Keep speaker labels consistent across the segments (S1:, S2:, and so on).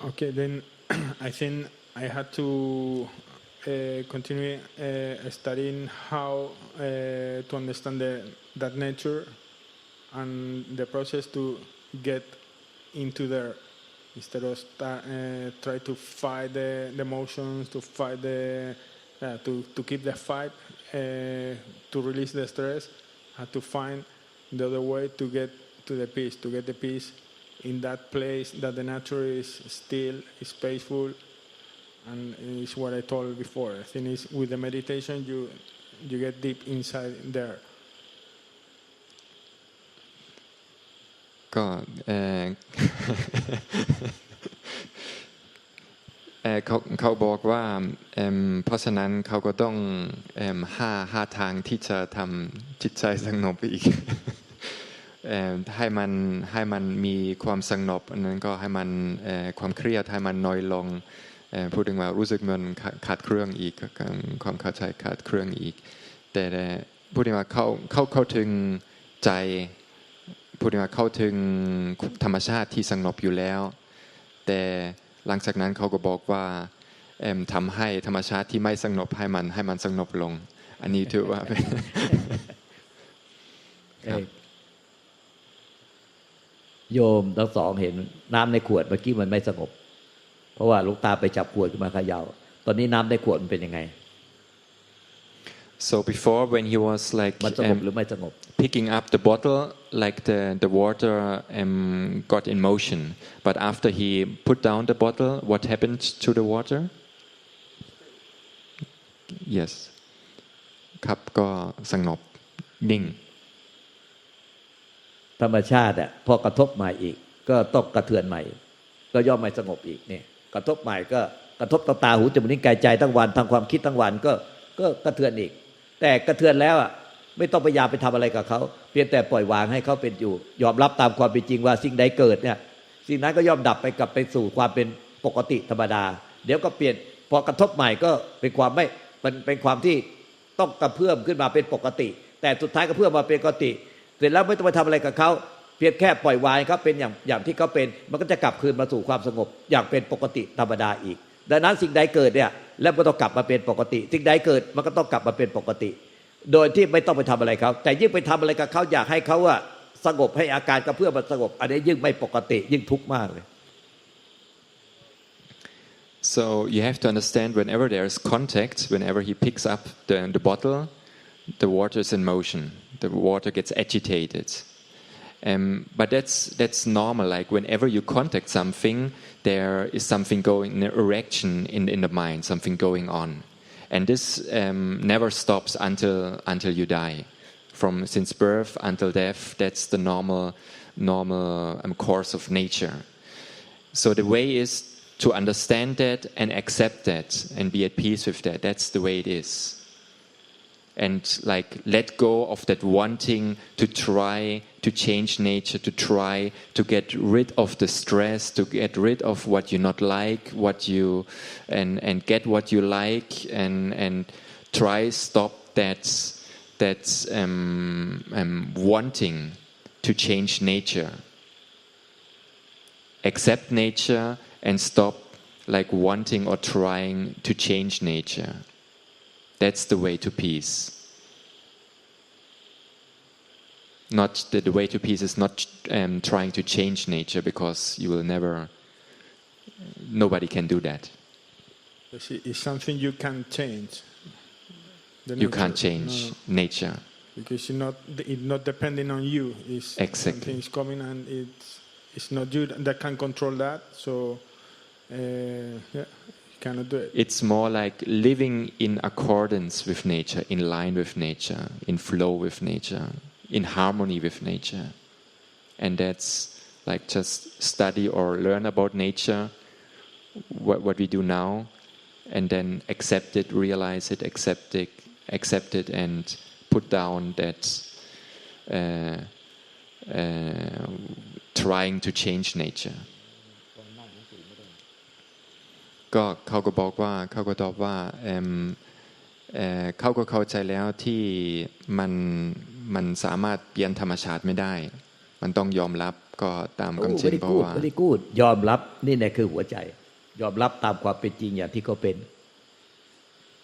S1: Okay, then I think I had to continue studying how to understand that nature and the process to get into there instead of try to fight the emotions, to fight to keep the fight, to release the stress. Had to find the other way to get to the peace, to get the peace in that place that the nature is still, is peaceful, and it's what I told before. I think it's, with the meditation you get deep inside there.
S2: ก็เขาบอกว่าเพราะฉะนั้นเขาก็ต้องห้าทางที่จะทำจิตใจสงบอีกให้มันมีความสงบอันนั้นก็ให้มันความเครียดให้มันน้อยลงพูดถึงว่ารู้สึกมันขาดเครื่องอีกความเข้าใจขาดเครื่องอีกแต่พูดถึงว่าเข้าถึงใจพูดถึงว่าเข้าถึงธรรมชาติที่สงบอยู่แล้วแต่หลังจากนั้นเขาก็บอกว่าทำให้ธรรมชาติที่ไม่สงบให้มันสงบลงอันนี้ถือว่า
S3: โยมทั้งสองเห็นน้ำในขวดเมื่อกี้มันไม่สงบเพราะว่าหลวงตาไปจับขวดขึ้นมาเขย่าตอนนี้น้ำในขวดมันเป็นยังไง
S2: So before when he was like picking up the bottle, like the water got in motion. But after he put down the bottle, what happened to the water? Yes. ครับก็สงบนิ่ง
S3: ธรรมชาติพอกระทบใหม่อีกก็ต้องกระเทือนใหม่ก็ย่อมไม่สงบอีกเนี่ยกระทบใหม่ก็กระทบตาหูจมูกลิ้นกายใจทั้งวันทางความคิดทั้งวันก็กระเทือนอีกแต่กระเทือนแล้วไม่ต้องพยายามไปทำอะไรกับเขาเพียงแต่ปล่อยวางให้เขาเป็นอยู่ยอมรับตามความเป็นจริงว่าสิ่งใดเกิดเนี่ยสิ่งนั้นก็ย่อมดับไปกลับไปสู่ความเป็นปกติธรรมดาเดี๋ยวก็เปลี่ยนพอกระทบใหม่ก็เป็นความไม่เป็นความที่ต้องกระเพื่อมขึ้นมาเป็นปกติแต่สุดท้ายก็เพื่อมาเป็นปกติเสร็จแล้วไม่ต้องไปทำอะไรกับเขาเพียงแค่ปล่อยวางเขาเป็นอย่างที่เขาเป็นมันก็จะกลับคืนมาสู่ความสงบอย่างเป็นปกติธรรมดาอีกดังนั้นสิ่งใดเกิดเนี่ยแล้วก็ต้องกลับมาเป็นปกติสิ่งใดเกิดมันก็ต้องกลับมาเป็นปกติโดยที่ไม่ต้องไปทำอะไรเขาแต่ยิ่งไปทำอะไรกับเขาอยากให้เขาสงบให้อาการกระเพื่อมมันสงบอันนี้ยิ่งไม่ปกติยิ่งทุกข์มากเลย
S2: So you have to understand whenever there is contact, whenever he picks up the bottle, the water is in motion. The water gets agitated. But that's normal. Like whenever you contact something, there is something going, an erection in the mind, something going on, and this never stops until you die. Since birth until death, that's the normal course of nature. So the way is to understand that and accept that and be at peace with that. That's the way it is. And like let go of that wanting to try to change nature, to try to get rid of the stress, to get rid of what you not like, and get what you like, and try stop that wanting to change nature. Accept nature and stop like wanting or trying to change nature. That's the way to peace. Not the way to peace is not trying to change nature, because you will never. Nobody can do that.
S1: It's something you can change.
S2: You can't change nature
S1: because it's not depending on you. It's
S2: exactly.
S1: Something is coming and it's not you that can control that. So you cannot do it.
S2: It's more like living in accordance with nature, in line with nature, in flow with nature, in harmony with nature. And that's like just study or learn about nature, what we do now, and then accept it, realize it, accept it, and put down that trying to change nature. ก็เขาก็บอกว่าเขาก็ตอบว่าเขาก็เข้าใจแล้วที่มันสามารถเปลี่ยนธรรมชาติไม่ได้ มันต้องยอมรับก็ตามความจริงเพราะว่า
S3: very good ยอมรับนี่แหละคือหัวใจยอมรับตามความเป็นจริงอย่างที่เขาเป็น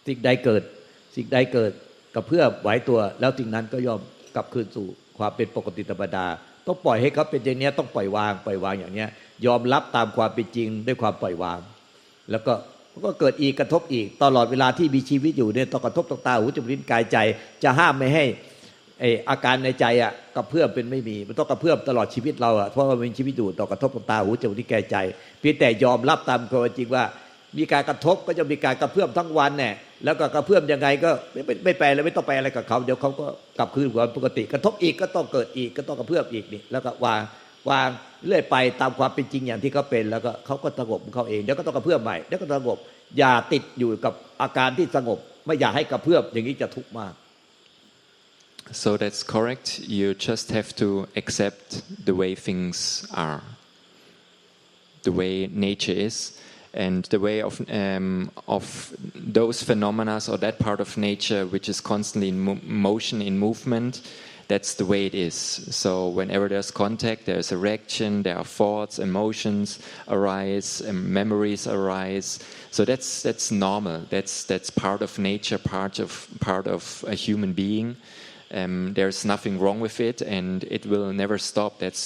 S3: สิ่งใดเกิดกระเพื่อมไหวตัวแล้วสิ่งนั้นก็ยอมกลับคืนสู่ความเป็นปกติธรรมดาต้องปล่อยให้เขาเป็นอย่างนี้ต้องปล่อยวางอย่างนี้ยอมรับตามความเป็นจริงด้วยความปล่อยวางแล้วก็เกิดอีกกระทบอีกตลอดเวลาที่มีชีวิตอยู่เนี่ยต้องกระทบต่อตาหูจมูกลิ้นกายใจจะห้ามไม่ให้อาการในใจอ่ะกระเพื่อมเป็นไม่มีมันต้องกระเพื่อมตลอดชีวิตเราอ่ะเพราะว่ามีชีวิตอยู่ต่อกระทบต่อตาหูจมูกลิ้นกายใจเพียงแต่ยอมรับตามความจริงว่ามีการกระทบก็จะมีการกระเพื่อมทั้งวันเนี่ยแล้วก็กระเพื่อมยังไงก็ไม่ไปแล้วไม่ต้องไปอะไรกับเขาเดี๋ยวเขาก็กลับคืนความปกติกระทบอีกก็ต้องเกิดอีกก็ต้องกระเพื่อมอีกนี่แล้วก็วางเรื่อยไปตามความเป็นจริงอย่างที่เขาเป็นแล้วก็เขาก็สงบของเขาเองเดี๋ยวก็ต้องกระเพื่อมใหม่เดี๋ยวก็สงบอย่าติดอยู่กับอาการที่สงบไม่อยากให้กระเพื่อมอย่างนี้จะทุกข์มาก
S2: So that's correct. You just have to accept the way things are, the way nature is, and the way of those phenomena or that part of nature which is constantly in motion, in movement. That's the way it is. So whenever there's contact, there's a reaction, there are thoughts, emotions arise, and memories arise. So that's normal. That's part of nature, part of a human being. There's nothing wrong with it, and it will never stop. That's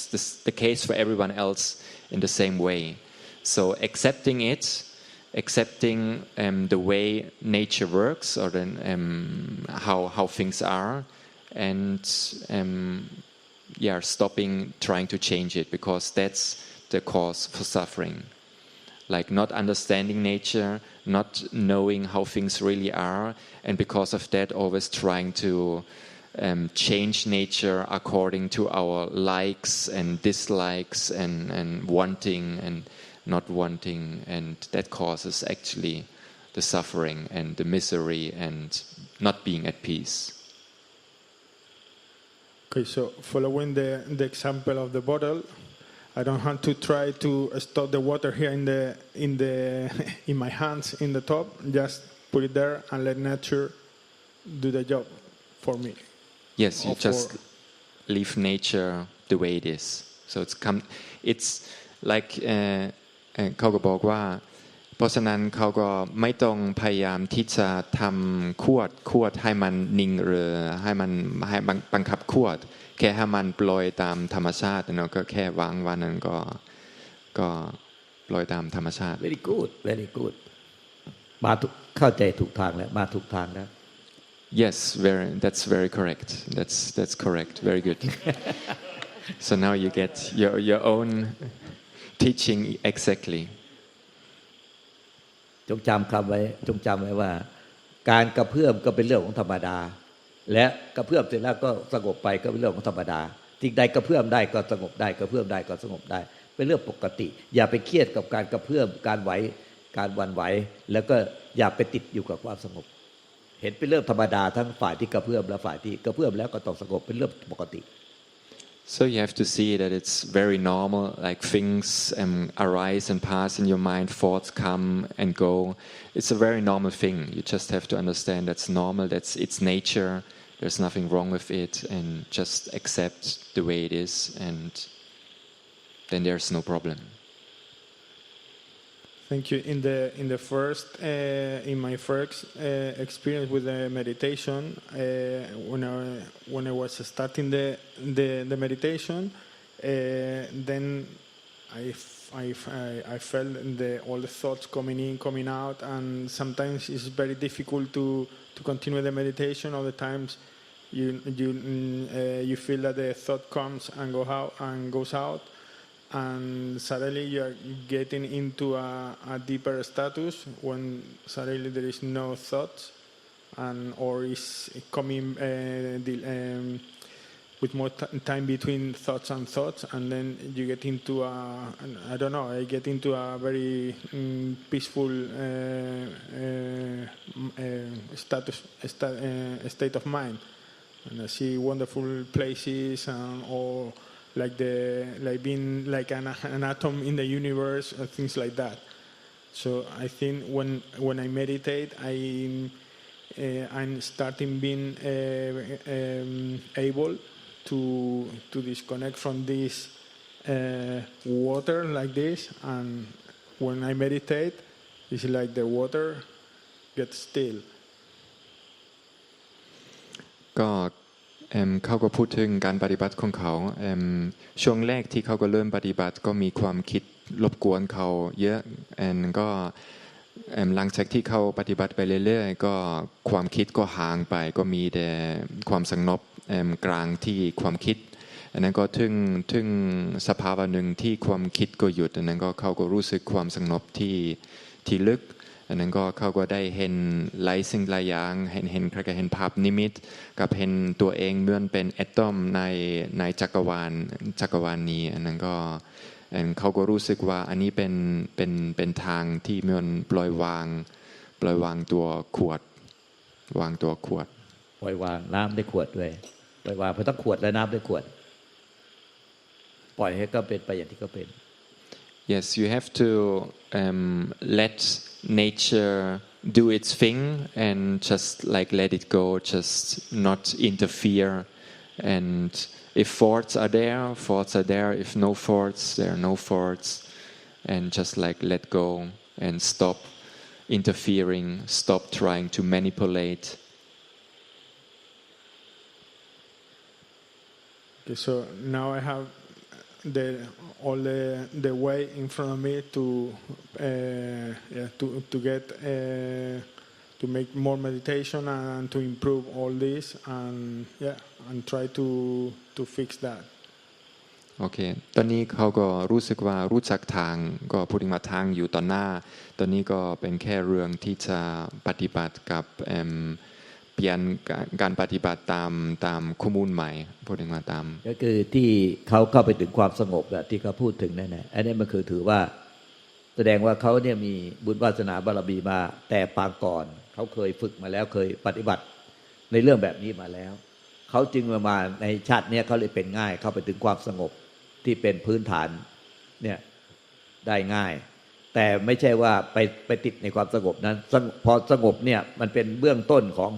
S2: the case for everyone else in the same way. So accepting it, accepting the way nature works, or then how things are. And stopping trying to change it, because that's the cause for suffering. Like not understanding nature, not knowing how things really are, and because of that always trying to change nature according to our likes and dislikes and wanting and not wanting, and that causes actually the suffering and the misery and not being at peace.
S1: Okay, so following the example of the bottle, I don't have to try to stop the water here in my hands in the top. Just put it there and let nature do the job for me.
S2: Yes, you just leave nature the way it is. So it's like เขาก็บอกว่าเพราะฉะนั้นเขาก็ไม่ต้องพยายามที่จะทำขวดให้มันนิ่งหรือให้บังคับขวดแค่ให้มันปล่อยตามธรรมชาติเนาะก็แค่วางวันนั้นก็ปล่อยตามธรรมชาติ
S3: very good มาเข้าใจถูกทางแล้วมาถูกทางแล้ว
S2: Yes, that's very correct. That's correct. Very good. So now you get your own teaching exactly.
S3: จงจำไว้ว่าการกระเพื่อมก็เป็นเรื่องของธรรมดาและกระเพื่อมเสร็จแล้วก็สงบไปก็เป็นเรื่องของธรรมดาสิ่งใดกระเพื่อมได้ก็สงบได้กระเพื่อมได้ก็สงบได้เป็นเรื่องปกติอย่าไปเครียดกับการกระเพื่อมการไหวการหวั่นไหวแล้วก็อย่าไปติดอยู่กับความสงบเห็นเป็นเรื่องธรรมดาทั้งฝ่ายที่กระเพื่อมและฝ่ายที่กระเพื่อมแล้วก็ต้องสงบเป็นเรื่องปกติ
S2: So you have to see that it's very normal, like things arise and pass in your mind, thoughts come and go. It's a very normal thing. You just have to understand that's normal, that's its nature. There's nothing wrong with it, and just accept the way it is, and then there's no problem.
S1: Thank you. In my first experience with the meditation, when I was starting the meditation, then I felt all the thoughts coming in, coming out, and sometimes it's very difficult to continue the meditation. All the times you feel that the thought comes and goes out. And suddenly you are getting into a deeper status when suddenly there is no thoughts, or is coming with more time between thoughts, and then you get into I get into a very peaceful state of mind, and I see wonderful places or. Like being like an atom in the universe, things like that. So I think when I meditate, I'm starting being able to disconnect from this water like this, and when I meditate, it's like the water gets still.
S2: ก็เขาก็พูดถึงการปฏิบัติของเขาช่วงแรกที่เขาก็เริ่มปฏิบัติก็มีความคิดรบกวนเขาเยอะก็หลังจากที่เขาปฏิบัติไปเรื่อยๆก็ความคิดก็ห่างไปก็มีแต่ความสงบกลางที่ความคิดอันนั้นก็ถึงสภาวะหนึ่งที่ความคิดก็หยุดอันนั้นก็เขาก็รู้สึกความสงบที่ลึกอันนั้นก็เขาก็ได้เห็นหลายสิ่งหลายอย่างเห็นภาพนิมิตกับเห็นตัวเองเหมือนเป็นอะตอมในจักรวาลนี้อันนั้นก็เขาก็รู้สึกว่าอันนี้เป็นทางที่เหมือนปล่อยวางตัวขวดวางตัวขวด
S3: ปล่อยวางน้ำได้ขวดด้วยปล่อยวางเพราะต้องขวดและน้ำได้ขวดปล่อยให้ก็เป็นไปอย่างที่ก็เป็น
S2: Yes, you have to let nature do its thing and just like let it go, just not interfere. And if thoughts are there, thoughts are there. If no thoughts, there are no thoughts. And just like let go and stop interfering, stop trying to manipulate.
S1: Okay, so now I have all the way in front of me to get to make more meditation and to improve all this and try to fix that.
S2: โอเคตอนนี้เขาก็รู้สึกว่ารู้จักทางก็พูดถึงว่าทางอยู่ต่อหน้าตอนนี้ก็เป็นแค่เรื่องที่จะปฏิบัติกับเปลี่ยนการปฏิบัติตามข้อมูลใหม่พูดถึงว่าตาม
S3: ก็คือที่เขาเข้าไปถึงความสงบแบบที่เขาพูดถึงนั่นแหละอันนี้มันคือถือว่าแสดงว่าเขาเนี่ยมีบุญวาสนาบารมีมาแต่ปางก่อนเขาเคยฝึกมาแล้วเคยปฏิบัติในเรื่องแบบนี้มาแล้วเขาจึงมาในชาตินี้เขาเลยเป็นง่ายเข้าไปถึงความสงบที่เป็นพื้นฐานเนี่ยได้ง่ายแต่ไม่ใช่ว่าไปติดในความสงบนั้นพอสงบเนี่ยมันเป็นเบื้องต้นของ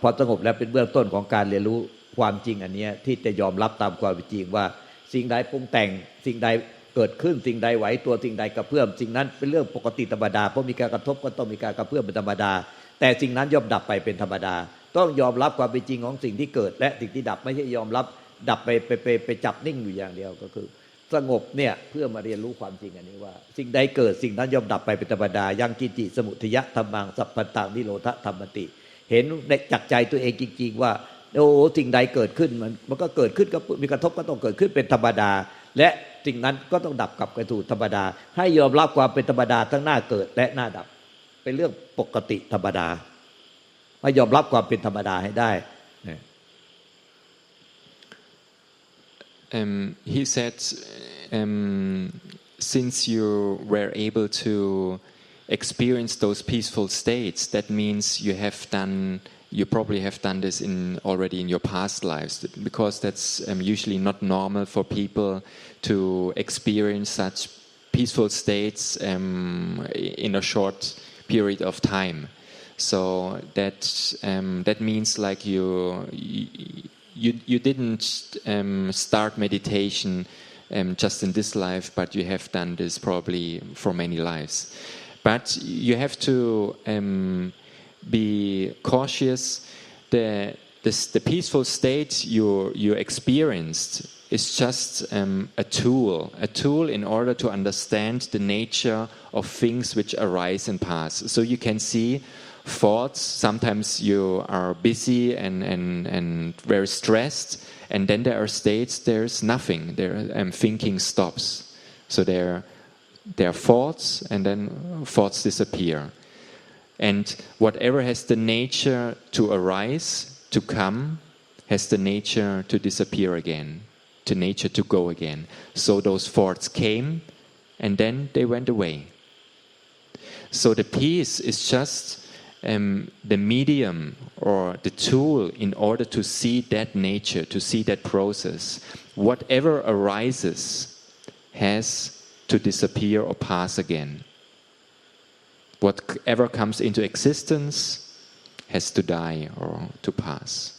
S3: พอสงบแล้วเป็นเบื้องต้นของการเรียนรู้ความจริงอันนี้ที่จะยอมรับตามความจริงว่าสิ่งใดปรุงแต่งสิ่งใดเกิดขึ้นสิ่งใดไหวตัวสิ่งใดกระเพื่อมสิ่งนั้นเป็นเรื่องปกติธรรมดาเพราะมีการกระทบก็ต้องมีการกระเพื่อมเป็นธรรมดาแต่สิ่งนั้นย่อมดับไปเป็นธรรมดาต้องยอมรับความเป็นจริงของสิ่งที่เกิดและสิ่งที่ดับไม่ใช่ยอมรับดับไปจับนิ่งอยู่อย่างเดียวก็คือสงบเนี่ยเพื่อมาเรียนรู้ความจริงอันนี้ว่าสิ่งใดเกิดสิ่งนั้นย่อมดับไปเป็นธรรมดายังกิจิสมุทยะธัมมังสัพพันตังนิโรธธรรมติเห็นในจักใจตัวเองจริงๆว่าโอ้สิ่งใดเกิดขึ้นมันก็เกิดขึ้นก็มีกระทบก็ต้องเกิดขึ้นเป็นธรรมดาและสิ่งนั้นก็ต้องดับกลับไปสู่ธรรมดาให้ยอมรับความเป็นธรรมดาทั้งหน้าเกิดและหน้าดับเป็นเรื่องปกติธรรมดาให้ยอมรับความเป็นธรรมดาให้ได้
S2: He said since you were able to experience those peaceful states that means you probably have done this already in your past lives because that's usually not normal for people to experience such peaceful states in a short period of time so that means like you didn't start meditation just in this life but you have done this probably for many lives but you have to be cautious. The peaceful state you experienced is just a tool in order to understand the nature of things which arise and pass. So you can see thoughts. Sometimes you are busy and very stressed, and then there are states there's nothing. Thinking stops. So there are thoughts, and then thoughts disappear. And whatever has the nature to arise, to come, has the nature to disappear again, to nature to go again. So those thoughts came, and then they went away. So the peace is just the medium or the tool in order to see that nature, to see that process. Whatever arises has to disappear or pass again. Whatever comes into existence has to die or to pass.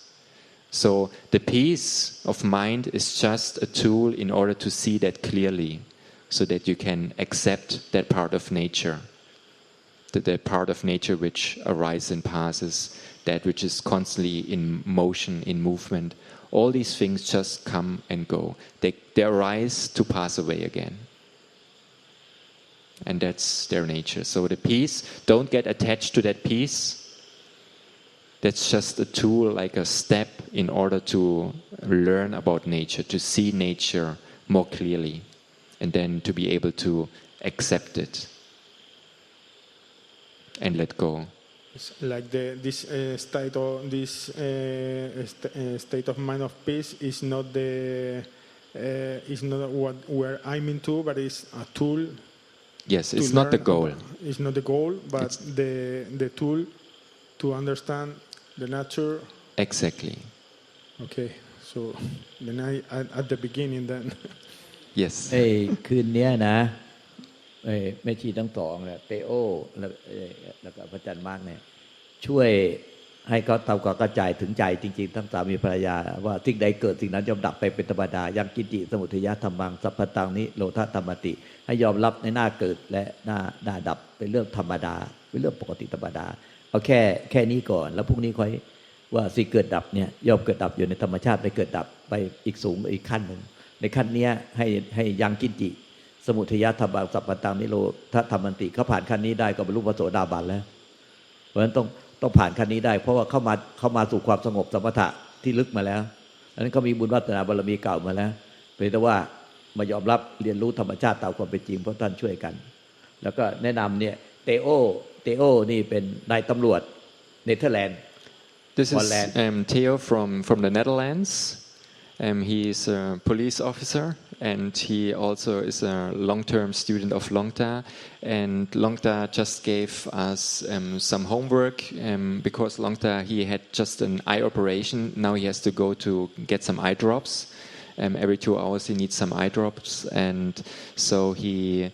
S2: So the peace of mind is just a tool in order to see that clearly, so that you can accept that part of nature, that part of nature which arises and passes, that which is constantly in motion, in movement. All these things just come and go. They arise to pass away again. And that's their nature. So the peace, don't get attached to that peace. That's just a tool, like a step in order to learn about nature, to see nature more clearly, and then to be able to accept it and let go.
S1: It's like this state of mind of peace is not what we're aiming to, but it's a tool.
S2: Yes, it's not the goal.
S1: It's not the goal, but the tool to understand the nature.
S2: Exactly.
S1: Okay, so then at the beginning then.
S2: Yes.
S3: คืนนี้นะแม่ชีทั้งสองเนี่ยเตโอแล้วก็พระอาจารย์มาร์กเนี่ยช่วยให้เขาทำความเข้าใจถึงใจจริงๆทั้งสามีภรรยาว่าสิ่งใดเกิดสิ่งนั้นย่อมดับไปเป็นธรรมดายังกินจิสมุทัยธรรมังสัพพตังนิโรธธรรมติให้ยอมรับในหน้าเกิดและหน้าดับเป็นเรื่องธรรมดาเป็นเรื่องปกติธรรมดาเอาแค่นี้ก่อนแล้วพรุ่งนี้ค่อยว่าสิ่งเกิดดับเนี่ยย่อมเกิดดับอยู่ในธรรมชาติไปเกิดดับไปอีกสูงอีกขั้นนึงในขั้นนี้ให้ยังกินจิสมุทัยธรรมังสัพพตังนิโรธธรรมติเขาผ่านขั้นนี้ได้ก็บรรลุพระโสดาบันแล้วเพราะฉะนั้นต้องผ่านขั้นนี้ได้เพราะว่าเข้ามาสู่ความสงบสมถะที่ลึกมาแล้วดังนั้นเขามีบุญวาสนาบารมีเก่ามาแล้วเพียงแต่ว่ามายอมรับเรียนรู้ธรรมชาติตามความเป็นจริงเพราะท่านช่วยกันแล้วก็แนะนำเนี่ยเตโอนี่เป็นนายตำรวจเนเธอร์แลนด์
S2: This is Theo from the Netherlands. He is a police officer, and he also is a long-term student of Luangta. And Luangta just gave us some homework because Luangta, he had just an eye operation. Now he has to go to get some eye drops. Every 2 hours he needs some eye drops, and so he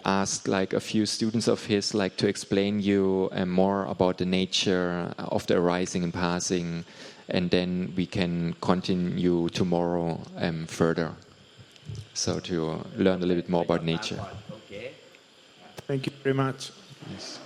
S2: asked like a few students of his like to explain you more about the nature of the arising and passing, and then we can continue tomorrow further. So to learn a little bit more about nature.
S1: Thank you very much.
S2: Yes.